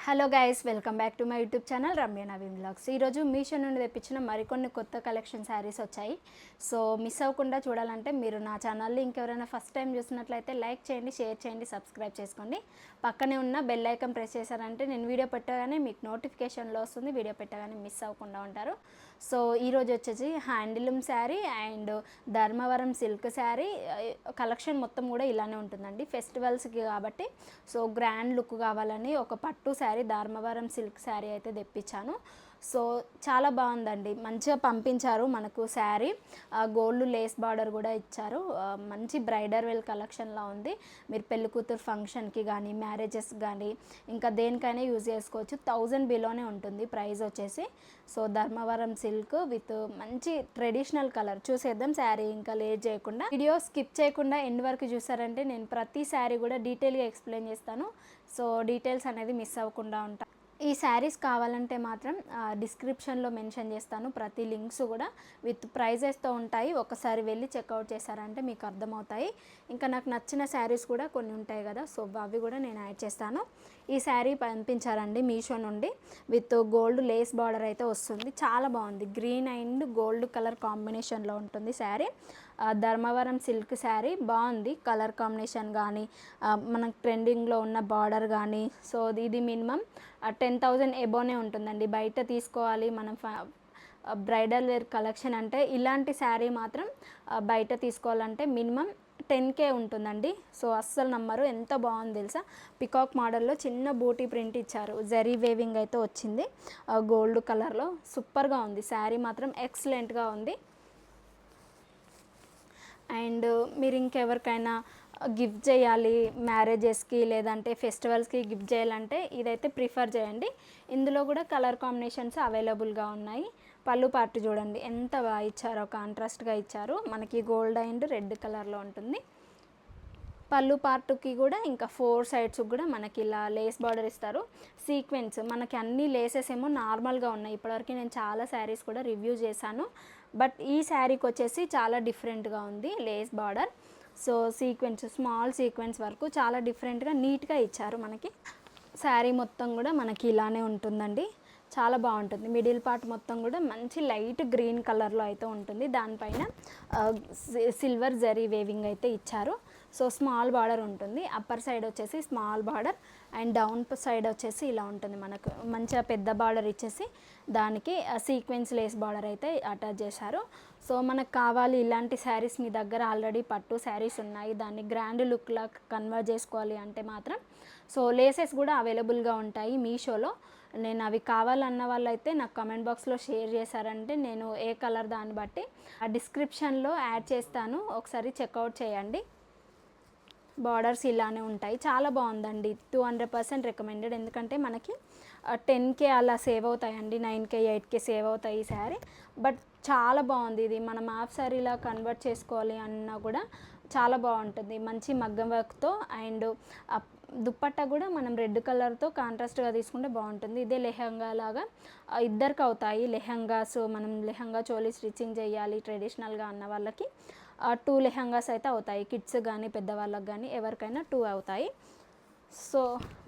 Hello guys, welcome back to my YouTube channel Ramya Naveen vlogs. ఈరోజు మీషో నుండి తెప్పించిన మరికొన్ని కొత్త కలెక్షన్ శారీస్ వచ్చాయి. సో మిస్ అవ్వకుండా చూడాలంటే మీరు నా ఛానల్ని ఇంకెవరైనా ఫస్ట్ టైం చూసినట్లయితే లైక్ చేయండి, షేర్ చేయండి, సబ్స్క్రైబ్ చేసుకోండి. పక్కనే ఉన్న బెల్ ఐకాన్ ప్రెస్ చేశారంటే నేను వీడియో పెట్టగానే మీకు నోటిఫికేషన్లో వస్తుంది. వీడియో పెట్టగానే మిస్ అవ్వకుండా ఉంటారు. సో ఈరోజు వచ్చేసి handloom sari and Dharmavaram silk sari collection మొత్తం కూడా ఇలానే ఉంటుందండి ఫెస్టివల్స్కి కాబట్టి. సో గ్రాండ్ లుక్ కావాలని ఒక పట్టు శారీ ధర్మవరం సిల్క్ శారీ అయితే తెప్పించాను. సో చాలా బాగుందండి, మంచిగా పంపించారు మనకు శారీ. గోల్డ్ లేస్ బార్డర్ కూడా ఇచ్చారు. మంచి బ్రైడర్ వెల్ కలెక్షన్లా ఉంది. మీరు పెళ్లి కూతురు ఫంక్షన్కి కానీ మ్యారేజెస్ కానీ ఇంకా దేనికైనా యూజ్ చేసుకోవచ్చు. 1000 బిలోనే ఉంటుంది ప్రైస్ వచ్చేసి. సో ధర్మవరం సిల్క్ విత్ మంచి ట్రెడిషనల్ కలర్. చూసేద్దాం శారీ ఇంకా లేట్ చేయకుండా. వీడియో స్కిప్ చేయకుండా ఎండ్ వరకు చూసారంటే నేను ప్రతి శారీ కూడా డీటెయిల్గా ఎక్స్ప్లెయిన్ చేస్తాను. సో డీటెయిల్స్ అనేది మిస్ అవ్వకుండా ఉంటాను. ఈ శారీస్ కావాలంటే మాత్రం డిస్క్రిప్షన్లో మెన్షన్ చేస్తాను. ప్రతి లింక్స్ కూడా విత్ ప్రైజెస్తో ఉంటాయి. ఒకసారి వెళ్ళి చెక్అవుట్ చేశారంటే మీకు అర్థమవుతాయి. ఇంకా నాకు నచ్చిన శారీస్ కూడా కొన్ని ఉంటాయి కదా, సో అవి కూడా నేను యాడ్ చేస్తాను. ఈ శారీ పంపించారండి మీషో నుండి విత్ గోల్డ్ లేస్ బార్డర్ అయితే వస్తుంది. చాలా బాగుంది. గ్రీన్ అండ్ గోల్డ్ కలర్ కాంబినేషన్లో ఉంటుంది శారీ. ధర్మవరం సిల్క్ శారీ బాగుంది. కలర్ కాంబినేషన్ కానీ మనకు ట్రెండింగ్లో ఉన్న బార్డర్ కానీ. సో ఇది మినిమం 10,000 ఎబోనే ఉంటుందండి. బయట తీసుకోవాలి మనం బ్రైడల్ వేర్ కలెక్షన్ అంటే ఇలాంటి శారీ మాత్రం బయట తీసుకోవాలంటే మినిమం 10K ఉంటుందండి. సో అస్సలు నమ్మరు, ఎంత బాగుంది తెలుసా. పికాక్ మోడల్లో చిన్న బూటీ ప్రింట్ ఇచ్చారు. జరీ వేవింగ్ అయితే వచ్చింది గోల్డ్ కలర్లో. సూపర్గా ఉంది శారీ మాత్రం, ఎక్సలెంట్గా ఉంది. అండ్ మీరు ఇంకెవరికైనా గిఫ్ట్ చేయాలి మ్యారేజెస్కి లేదంటే ఫెస్టివల్స్కి గిఫ్ట్ చేయాలంటే ఇదైతే ప్రిఫర్ చేయండి. ఇందులో కూడా కలర్ కాంబినేషన్స్ అవైలబుల్గా ఉన్నాయి. పళ్ళు పార్ట్ చూడండి ఎంత బాగా ఇచ్చారో, కాంట్రాస్ట్గా ఇచ్చారు. మనకి గోల్డ్ అండ్ రెడ్ కలర్లో ఉంటుంది. పళ్ళు పార్ట్కి కూడా ఇంకా 4 సైడ్స్ కూడా మనకి ఇలా లేస్ బార్డర్ ఇస్తారు. సీక్వెన్స్ మనకి అన్ని లేసెస్ ఏమో నార్మల్గా ఉన్నాయి. ఇప్పటివరకు నేను చాలా శారీస్ కూడా రివ్యూ చేశాను. బట్ ఈ శారీకి వచ్చేసి చాలా డిఫరెంట్గా ఉంది lace border. So sequence, small sequence వరకు చాలా డిఫరెంట్గా నీట్గా ఇచ్చారు. మనకి శారీ మొత్తం కూడా మనకి ఇలానే ఉంటుందండి. చాలా బాగుంటుంది. మిడిల్ పార్ట్ మొత్తం కూడా మంచి లైట్ గ్రీన్ కలర్లో అయితే ఉంటుంది. దానిపైన సిల్వర్ జరీ వేవింగ్ అయితే ఇచ్చారు. సో స్మాల్ బార్డర్ ఉంటుంది. అప్పర్ సైడ్ వచ్చేసి small border and down side వచ్చేసి ఇలా ఉంటుంది. మనకు మంచిగా పెద్ద బార్డర్ ఇచ్చేసి దానికి సీక్వెన్స్ లేస్ బార్డర్ అయితే అటాచ్ చేశారు. సో మనకు కావాలి ఇలాంటి శారీస్, మీ దగ్గర ఆల్రెడీ పట్టు శారీస్ ఉన్నాయి, దాన్ని గ్రాండ్ లుక్లా కన్వర్ట్ చేసుకోవాలి అంటే మాత్రం సో లేసెస్ కూడా అవైలబుల్గా ఉంటాయి మీషోలో. నేను అవి కావాలన్న వాళ్ళైతే నాకు కమెంట్ బాక్స్లో షేర్ చేశారంటే నేను ఏ కలర్ దాన్ని బట్టి ఆ డిస్క్రిప్షన్లో యాడ్ చేస్తాను, ఒకసారి చెక్అవుట్ చేయండి. బార్డర్స్ ఇలానే ఉంటాయి. చాలా బాగుందండి. 200% రికమెండెడ్. ఎందుకంటే మనకి 10K అలా సేవ్ అవుతాయండి. 9K 8K సేవ్ అవుతాయి ఈ శారీ. బట్ చాలా బాగుంది. ఇది మనం హాఫ్ శారీలా కన్వర్ట్ చేసుకోవాలి అన్నా కూడా చాలా బాగుంటుంది. మంచి మగ్గం వర్క్తో అండ్ దుప్పట్టా కూడా మనం రెడ్ కలర్తో కాంట్రాస్ట్గా తీసుకుంటే బాగుంటుంది. ఇదే లెహంగా లాగా ఇద్దరికి అవుతాయి లెహంగాస్. మనం లెహంగా చోలీ స్టిచ్చింగ్ చేయాలి ట్రెడిషనల్గా అన్న వాళ్ళకి 2 లెహంగాస్ అయితే అవుతాయి. కిడ్స్ కానీ పెద్దవాళ్ళకి కానీ ఎవరికైనా 2 అవుతాయి. సో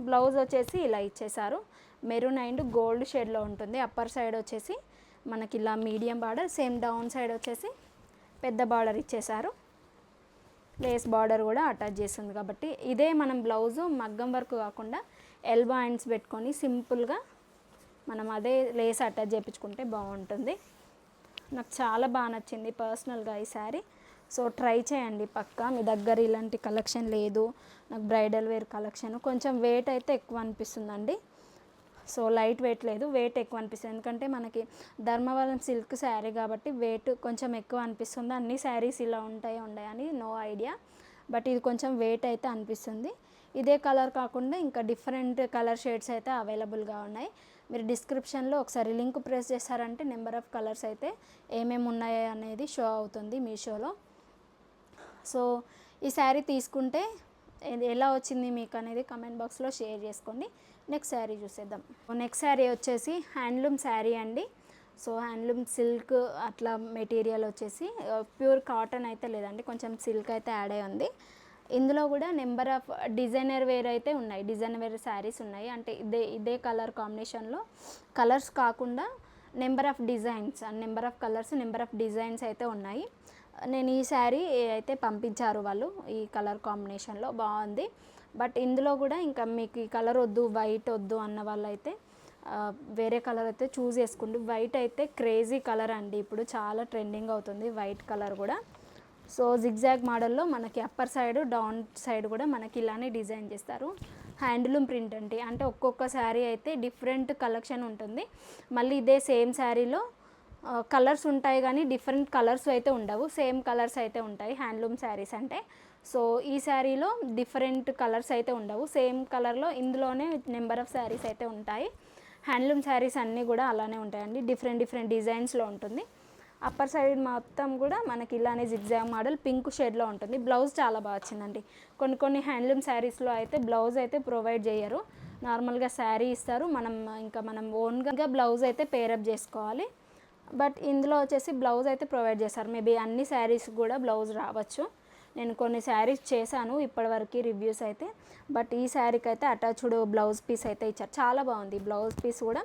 బ్లౌజ్ వచ్చేసి ఇలా ఇచ్చేసారు. మెరూన్ అండ్ గోల్డ్ షేడ్లో ఉంటుంది. అప్పర్ సైడ్ వచ్చేసి మనకి ఇలా medium border, same down side వచ్చేసి పెద్ద బార్డర్ ఇచ్చేసారు. లేస్ బార్డర్ కూడా అటాచ్ చేస్తుంది కాబట్టి ఇదే మనం బ్లౌజు మగ్గం వర్క్ కాకుండా ఎల్బో హ్యాండ్స్ పెట్టుకొని సింపుల్గా మనం అదే లేస్ అటాచ్ చేయించుకుంటే బాగుంటుంది. నాకు చాలా బాగా నచ్చింది పర్సనల్గా ఈ శారీ. సో ట్రై చేయండి పక్కా. మీ దగ్గర ఇలాంటి కలెక్షన్ లేదు, నాకు బ్రైడల్ వేర్ కలెక్షన్ కొంచెం వెయిట్ అయితే ఎక్కువ అనిపిస్తుందండి. సో లైట్ వెయిట్ లేదు, వెయిట్ ఎక్కువ అనిపిస్తుంది. ఎందుకంటే మనకి ధర్మవరం సిల్క్ శారీ కాబట్టి వెయిట్ కొంచెం ఎక్కువ అనిపిస్తుంది. అన్ని శారీస్ ఇలా ఉండయని నో ఐడియా, బట్ ఇది కొంచెం వెయిట్ అయితే అనిపిస్తుంది. ఇదే కలర్ కాకుండా ఇంకా డిఫరెంట్ కలర్ షేడ్స్ అయితే అవైలబుల్గా ఉన్నాయి. మీరు డిస్క్రిప్షన్లో ఒకసారి లింక్ ప్రెస్ చేశారంటే నెంబర్ ఆఫ్ కలర్స్ అయితే ఏమేమి ఉన్నాయి అనేది షో అవుతుంది మీషోలో. సో ఈ శారీ తీసుకుంటే ఎలా వచ్చింది మీకు అనేది కమెంట్ బాక్స్లో షేర్ చేసుకోండి. నెక్స్ట్ శారీ చూసేద్దాం. నెక్స్ట్ శారీ వచ్చేసి హ్యాండ్లూమ్ శారీ అండి. సో హ్యాండ్లూమ్ సిల్క్ అట్లా మెటీరియల్ వచ్చేసి ప్యూర్ కాటన్ అయితే లేదండి, కొంచెం సిల్క్ అయితే యాడ్ అయి ఉంది. ఇందులో కూడా నెంబర్ ఆఫ్ డిజైనర్ వేర్ అయితే ఉన్నాయి, డిజైనర్ వేర్ శారీస్ ఉన్నాయి. అంటే ఇదే కలర్ కాంబినేషన్లో కలర్స్ కాకుండా number of designs, number of colours, number of designs అయితే ఉన్నాయి. నేను ఈ శారీ అయితే పంపించారు వాళ్ళు, ఈ కలర్ కాంబినేషన్లో బాగుంది. బట్ ఇందులో కూడా ఇంకా మీకు ఈ కలర్ వద్దు, వైట్ వద్దు అన్న వాళ్ళైతే వేరే కలర్ అయితే చూస్ చేసుకోండి. వైట్ అయితే క్రేజీ కలర్ అండి, ఇప్పుడు చాలా ట్రెండింగ్ అవుతుంది వైట్ కలర్ కూడా. సో జిగ్జాగ్ మోడల్లో మనకి అప్పర్ సైడ్ డౌన్ సైడ్ కూడా మనకి ఇలానే డిజైన్ చేస్తారు. హ్యాండ్లూమ్ ప్రింట్ అంటే ఒక్కొక్క శారీ అయితే డిఫరెంట్ కలెక్షన్ ఉంటుంది. మళ్ళీ ఇదే సేమ్ శారీలో కలర్స్ ఉంటాయి కానీ డిఫరెంట్ కలర్స్ అయితే ఉండవు, సేమ్ కలర్స్ అయితే ఉంటాయి హ్యాండ్లూమ్ శారీస్ అంటే. సో ఈ శారీలో డిఫరెంట్ కలర్స్ అయితే ఉండవు, సేమ్ కలర్లో ఇందులోనే నెంబర్ ఆఫ్ శారీస్ అయితే ఉంటాయి. హ్యాండ్లూమ్ శారీస్ అన్నీ కూడా అలానే ఉంటాయండి, డిఫరెంట్ డిజైన్స్లో ఉంటుంది. అప్పర్ సైడ్ మొత్తం కూడా మనకి ఇలానే జిగ్జాగ్ మోడల్ పింక్ షేడ్లో ఉంటుంది. బ్లౌజ్ చాలా బాగా వచ్చిందండి. కొన్ని హ్యాండ్లూమ్ శారీస్లో అయితే బ్లౌజ్ అయితే ప్రొవైడ్ చేయరు, నార్మల్గా శారీ ఇస్తారు, మనం ఓన్గా బ్లౌజ్ అయితే పేరప్ చేసుకోవాలి. బట్ ఇందులో వచ్చేసి బ్లౌజ్ అయితే ప్రొవైడ్ చేస్తారు. మేబీ అన్ని శారీస్ కూడా బ్లౌజ్ రావచ్చు. నేను కొన్ని శారీస్ చేశాను ఇప్పటివరకు రివ్యూస్ అయితే, బట్ ఈ శారీకి అయితే అటాచ్డ్ బ్లౌజ్ పీస్ అయితే ఇచ్చారు. చాలా బాగుంది బ్లౌజ్ పీస్ కూడా,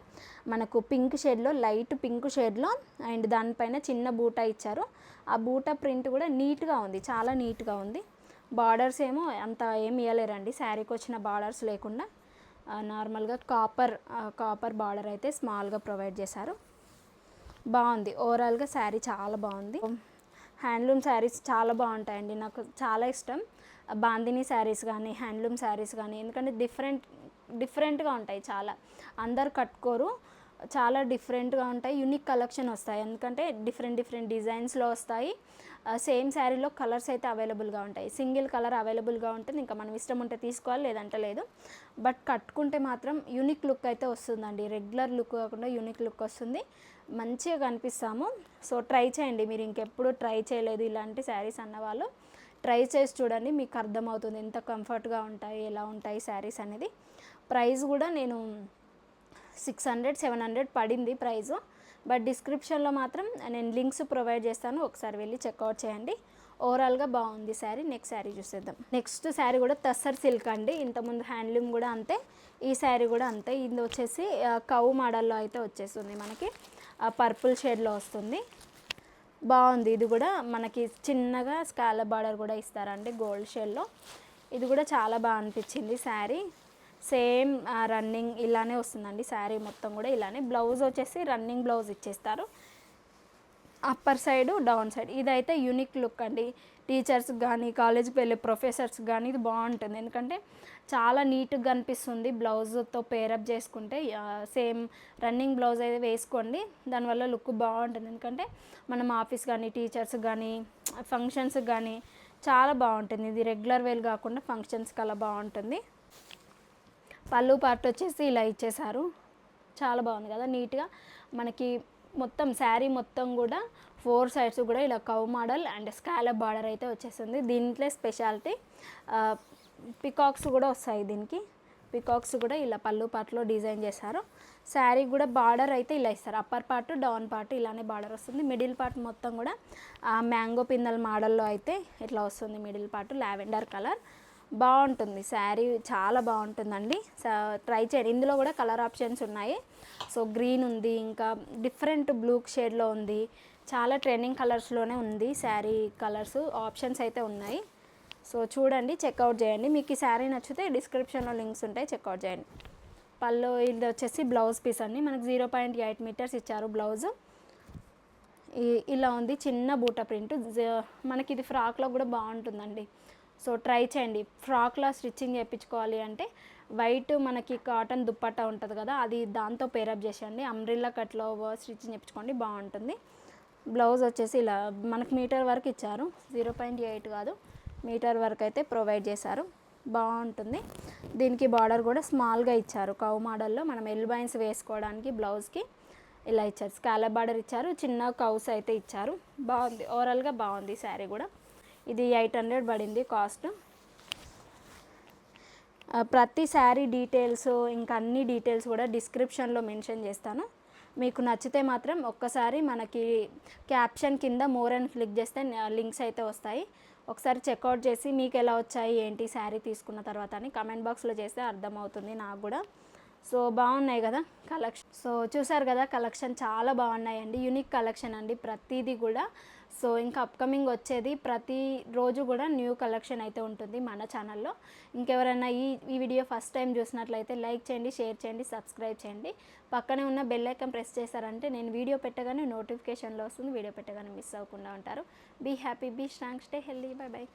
మనకు పింక్ షేడ్లో, లైట్ పింక్ షేడ్లో, అండ్ దానిపైన చిన్న బూటా ఇచ్చారు. ఆ బూటా ప్రింట్ కూడా నీట్గా ఉంది, చాలా నీట్గా ఉంది. బార్డర్స్ ఏమో అంత ఏమి ఇవ్వలేరండి, శారీకి వచ్చిన బార్డర్స్ లేకుండా నార్మల్గా కాపర్ బార్డర్ అయితే స్మాల్గా ప్రొవైడ్ చేశారు. బాగుంది ఓవరాల్గా శారీ చాలా బాగుంది. హ్యాండ్లూమ్ శారీస్ చాలా బాగుంటాయండి, నాకు చాలా ఇష్టం. బాందినీ శారీస్ కానీ హ్యాండ్లూమ్ శారీస్ కానీ, ఎందుకంటే డిఫరెంట్గా ఉంటాయి, చాలా అందరు కట్టుకోరు, చాలా డిఫరెంట్గా ఉంటాయి, యూనిక్ కలెక్షన్ వస్తాయి. ఎందుకంటే డిఫరెంట్ డిజైన్స్లో వస్తాయి. సేమ్ శారీలో కలర్స్ అయితే అవైలబుల్గా ఉంటాయి, సింగిల్ కలర్ అవైలబుల్గా ఉంటుంది. ఇంకా మనం ఇష్టం ఉంటే తీసుకోవాలి, లేదంటే లేదు. బట్ కట్టుకుంటే మాత్రం యూనిక్ లుక్ అయితే వస్తుందండి, రెగ్యులర్ లుక్ కాకుండా యూనిక్ లుక్ వస్తుంది, మంచిగా కనిపిస్తాము. సో ట్రై చేయండి, మీరు ఇంకెప్పుడు ట్రై చేయలేదు ఇలాంటి శారీస్ అన్నవాళ్ళు ట్రై చేసి చూడండి, మీకు అర్థమవుతుంది ఎంత కంఫర్ట్గా ఉంటాయి, ఎలా ఉంటాయి శారీస్ అనేది. ప్రైస్ కూడా నేను 600-700 పడింది ప్రైజు. బట్ డిస్క్రిప్షన్లో మాత్రం నేను లింక్స్ ప్రొవైడ్ చేస్తాను, ఒకసారి వెళ్ళి చెక్అవుట్ చేయండి. ఓవరాల్గా బాగుంది శారీ. నెక్స్ట్ శారీ చూసేద్దాం. నెక్స్ట్ శారీ కూడా టస్సర్ సిల్క్ అండి, ఇంతకుముందు హ్యాండ్లూమ్ కూడా అంతే, ఈ శారీ కూడా అంతే. ఇది వచ్చేసి కౌ మోడల్లో అయితే వచ్చేస్తుంది, మనకి పర్పుల్ షేడ్లో వస్తుంది. బాగుంది, ఇది కూడా మనకి చిన్నగా స్కాలప్ బార్డర్ కూడా ఇస్తారండి గోల్డ్ షేడ్లో. ఇది కూడా చాలా బాగా అనిపించింది శారీ. సేమ్ రన్నింగ్ ఇలానే వస్తుందండి శారీ మొత్తం కూడా ఇలానే. బ్లౌజ్ వచ్చేసి రన్నింగ్ బ్లౌజ్ ఇచ్చేస్తారు, అప్పర్ సైడ్ డౌన్ సైడ్. ఇదైతే యూనిక్ లుక్ అండి, టీచర్స్కి కానీ కాలేజ్కి వెళ్ళే ప్రొఫెసర్స్కి కానీ ఇది బాగుంటుంది, ఎందుకంటే చాలా నీట్గా కనిపిస్తుంది. బ్లౌజ్తో పేరప్ చేసుకుంటే సేమ్ రన్నింగ్ బ్లౌజ్ అయితే వేసుకోండి, దానివల్ల లుక్ బాగుంటుంది. ఎందుకంటే మనం ఆఫీస్ కానీ టీచర్స్కి కానీ ఫంక్షన్స్కి కానీ చాలా బాగుంటుంది. ఇది రెగ్యులర్ వేర్ కాకుండా ఫంక్షన్స్కి అలా బాగుంటుంది. పళ్ళు పార్ట్ వచ్చేసి ఇలా ఇచ్చేసారు, చాలా బాగుంది కదా నీట్గా. మనకి మొత్తం శారీ మొత్తం కూడా 4 సైడ్స్ కూడా ఇలా కవ్ మోడల్ అండ్ స్కాలప్ బార్డర్ అయితే వచ్చేస్తుంది. దీంట్లో స్పెషాలిటీ పికాక్స్ కూడా వస్తాయి, దీనికి పికాక్స్ కూడా ఇలా పళ్ళు పార్ట్లో డిజైన్ చేశారు. శారీ కూడా బార్డర్ అయితే ఇలా ఇస్తారు, అప్పర్ పార్ట్ డౌన్ పార్ట్ ఇలానే బార్డర్ వస్తుంది. మిడిల్ పార్ట్ మొత్తం కూడా మ్యాంగో పిందల్ మోడల్లో అయితే ఇట్లా వస్తుంది. మిడిల్ పార్ట్ లావెండర్ కలర్, బాగుంటుంది శారీ, చాలా బాగుంటుందండి. ట్రై చేయండి. ఇందులో కూడా కలర్ ఆప్షన్స్ ఉన్నాయి. సో గ్రీన్ ఉంది, ఇంకా డిఫరెంట్ బ్లూ షేడ్లో ఉంది, చాలా ట్రెండింగ్ కలర్స్లోనే ఉంది శారీ. కలర్స్ ఆప్షన్స్ అయితే ఉన్నాయి. సో చూడండి, చెక్అవుట్ చేయండి. మీకు ఈ శారీ నచ్చితే డిస్క్రిప్షన్లో లింక్స్ ఉంటాయి, చెక్అవుట్ చేయండి. పళ్ళు ఇది వచ్చేసి బ్లౌజ్ పీస్ అండి, మనకు 0.8 మీటర్స్ ఇచ్చారు బ్లౌజు. ఇలా ఉంది, చిన్న బూటా ప్రింట్. మనకి ఇది ఫ్రాక్లో కూడా బాగుంటుందండి. సో ట్రై చేయండి. ఫ్రాక్లా స్టిచ్చింగ్ చేయించుకోవాలి అంటే వైట్ మనకి కాటన్ దుప్పట్టా ఉంటుంది కదా, అది దాంతో పేరప్ చేసేయండి, అంబ్రిల్లా కట్లో స్టిచ్చింగ్ చేయించుకోండి, బాగుంటుంది. బ్లౌజ్ వచ్చేసి ఇలా మనకు మీటర్ వరకు ఇచ్చారు, 0.8 కాదు మీటర్ వరకు అయితే ప్రొవైడ్ చేశారు, బాగుంటుంది. దీనికి బార్డర్ కూడా స్మాల్గా ఇచ్చారు, కవ్ మోడల్లో మనం ఎల్బైన్స్ వేసుకోవడానికి బ్లౌజ్కి ఇలా ఇచ్చారు. స్కాలప్ బార్డర్ ఇచ్చారు, చిన్న కవ్స్ అయితే ఇచ్చారు, బాగుంది. ఓవరాల్గా బాగుంది శారీ కూడా. ఇది 800 పడింది కాస్ట్. ప్రతి శారీ డీటెయిల్స్ ఇంకా అన్ని డీటెయిల్స్ కూడా డిస్క్రిప్షన్లో మెన్షన్ చేస్తాను. మీకు నచ్చితే మాత్రం ఒక్కసారి మనకి క్యాప్షన్ కింద మోర్ అని క్లిక్ చేస్తే లింక్స్ అయితే వస్తాయి, ఒకసారి చెక్అవుట్ చేసి మీకు ఎలా వచ్చాయి ఏంటి శారీ తీసుకున్న తర్వాత అని కమెంట్ బాక్స్లో చేస్తే అర్థమవుతుంది నాకు కూడా. సో బాగున్నాయి కదా కలెక్షన్. సో చూసారు కదా కలెక్షన్ చాలా బాగున్నాయండి, యూనిక్ కలెక్షన్ అండి ప్రతిదీ కూడా. సో ఇంకా అప్కమింగ్ వచ్చేది ప్రతి రోజు కూడా న్యూ కలెక్షన్ అయితే ఉంటుంది మన ఛానల్లో. ఇంకెవరైనా ఈ వీడియో ఫస్ట్ టైం చూసినట్లయితే లైక్ చేయండి, షేర్ చేయండి, సబ్స్క్రైబ్ చేయండి. పక్కనే ఉన్న బెల్ ఐకాన్ ప్రెస్ చేశారంటే నేను వీడియో పెట్టగానే నోటిఫికేషన్లో వస్తుంది, వీడియో పెట్టగానే మిస్ అవ్వకుండా ఉంటారు. Be happy, be strong, stay healthy, bye by.